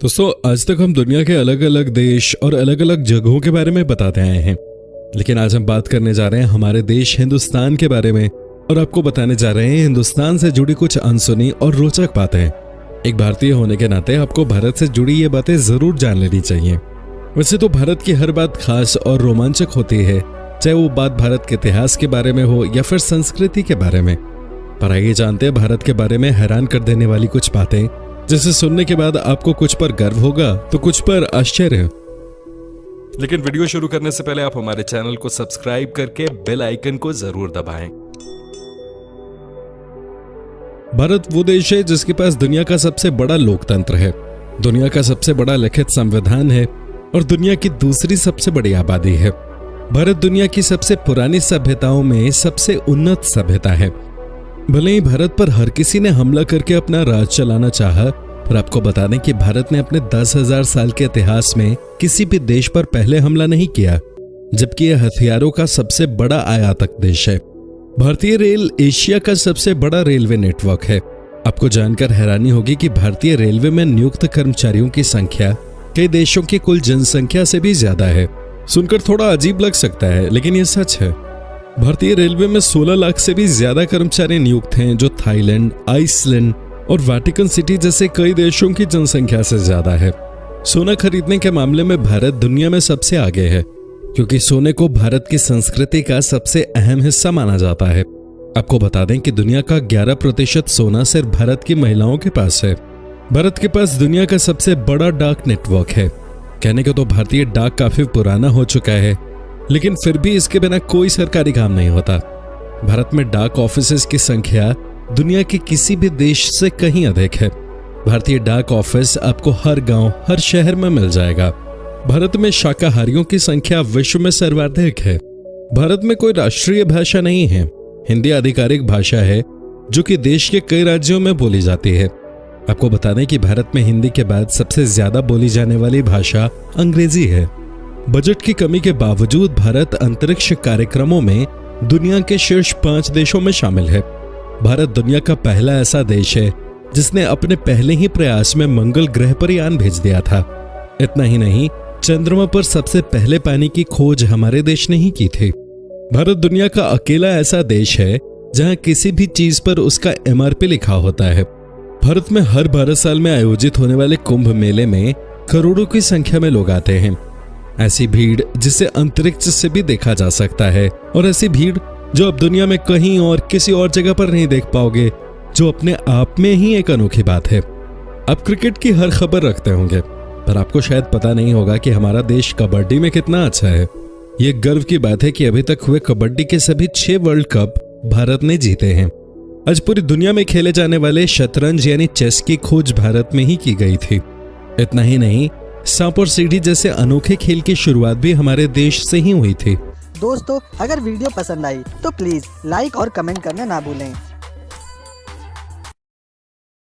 दोस्तों, आज तक हम दुनिया के अलग अलग देश और अलग अलग जगहों के बारे में बताते आए हैं, लेकिन आज हम बात करने जा रहे हैं हमारे देश हिंदुस्तान के बारे में और आपको बताने जा रहे हैं हिंदुस्तान से जुड़ी कुछ अनसुनी और रोचक बातें। एक भारतीय होने के नाते आपको भारत से जुड़ी ये बातें जरूर जान लेनी चाहिए। वैसे तो भारत की हर बात खास और रोमांचक होती है, चाहे वो बात भारत के इतिहास के बारे में हो या फिर संस्कृति के बारे में। पर आइए जानते हैं भारत के बारे में हैरान कर देने वाली कुछ बातें, जिसे सुनने के बाद आपको कुछ पर गर्व होगा तो कुछ पर आश्चर्य। लेकिन वीडियो शुरू करने से पहले आप हमारे चैनल को सब्सक्राइब करके बेल आइकन को जरूर दबाएं। भारत वो देश है जिसके पास दुनिया का सबसे बड़ा लोकतंत्र है, दुनिया का सबसे बड़ा लिखित संविधान है और दुनिया की दूसरी सबसे बड़ी आबादी है। भारत दुनिया की सबसे पुरानी सभ्यताओं में सबसे उन्नत सभ्यता है। भले ही भारत पर हर किसी ने हमला करके अपना राज चलाना चाहा, पर आपको बता दें कि भारत ने अपने 10,000 साल के इतिहास में किसी भी देश पर पहले हमला नहीं किया, जबकि यह हथियारों का सबसे बड़ा आयातक देश है। भारतीय रेल एशिया का सबसे बड़ा रेलवे नेटवर्क है। आपको जानकर हैरानी होगी कि भारतीय रेलवे में नियुक्त कर्मचारियों की संख्या कई देशों की कुल जनसंख्या से भी ज्यादा है। सुनकर थोड़ा अजीब लग सकता है, लेकिन यह सच है। भारतीय रेलवे में 16 लाख से भी ज्यादा कर्मचारी नियुक्त हैं, जो थाईलैंड, आइसलैंड और वेटिकन सिटी जैसे कई देशों की जनसंख्या से ज्यादा है। सोना खरीदने के मामले में भारत दुनिया में सबसे आगे है, क्योंकि सोने को भारत की संस्कृति का सबसे अहम हिस्सा माना जाता है। आपको बता दें कि दुनिया का 11% सोना सिर्फ भारत की महिलाओं के पास है। भारत के पास दुनिया का सबसे बड़ा डाक नेटवर्क है। कहने को तो भारतीय डाक काफी पुराना हो चुका है, लेकिन फिर भी इसके बिना कोई सरकारी काम नहीं होता। भारत में डाक ऑफिसेज की संख्या दुनिया के किसी भी देश से कहीं अधिक है। भारतीय डाक ऑफिस आपको हर गांव, हर शहर में मिल जाएगा। भारत में शाकाहारियों की संख्या विश्व में सर्वाधिक है। भारत में कोई राष्ट्रीय भाषा नहीं है। हिंदी आधिकारिक भाषा है, जो कि देश के कई राज्यों में बोली जाती है। आपको बता दें कि भारत में हिंदी के बाद सबसे ज्यादा बोली जाने वाली भाषा अंग्रेजी है। बजट की कमी के बावजूद भारत अंतरिक्ष कार्यक्रमों में दुनिया के शीर्ष 5 देशों में शामिल है। भारत दुनिया का पहला ऐसा देश है जिसने अपने पहले ही प्रयास में मंगल ग्रह पर यान भेज दिया था। इतना ही नहीं, चंद्रमा पर सबसे पहले पानी की खोज हमारे देश ने ही की थी। भारत दुनिया का अकेला ऐसा देश है जहां किसी भी चीज पर उसका MRP लिखा होता है। भारत में हर 12 साल में आयोजित होने वाले कुंभ मेले में करोड़ों की संख्या में लोग आते हैं। ऐसी भीड़ जिसे अंतरिक्ष से भी देखा जा सकता है, और ऐसी भीड़ जो अब दुनिया में कहीं और किसी और जगह पर नहीं देख पाओगे, जो अपने आप में ही एक अनोखी बात है। आप क्रिकेट की हर खबर रखते होंगे, पर आपको शायद पता नहीं होगा कि हमारा देश कबड्डी में कितना अच्छा है। ये गर्व की बात है कि अभी तक हुए कबड्डी के सभी 6 वर्ल्ड कप भारत ने जीते हैं। आज पूरी दुनिया में खेले जाने वाले शतरंज यानी चेस की खोज भारत में ही की गई थी। इतना ही नहीं, सांप और सीढ़ी जैसे अनोखे खेल की शुरुआत भी हमारे देश से ही हुई थी। दोस्तों, अगर वीडियो पसंद आई तो प्लीज लाइक और कमेंट करना ना भूलें।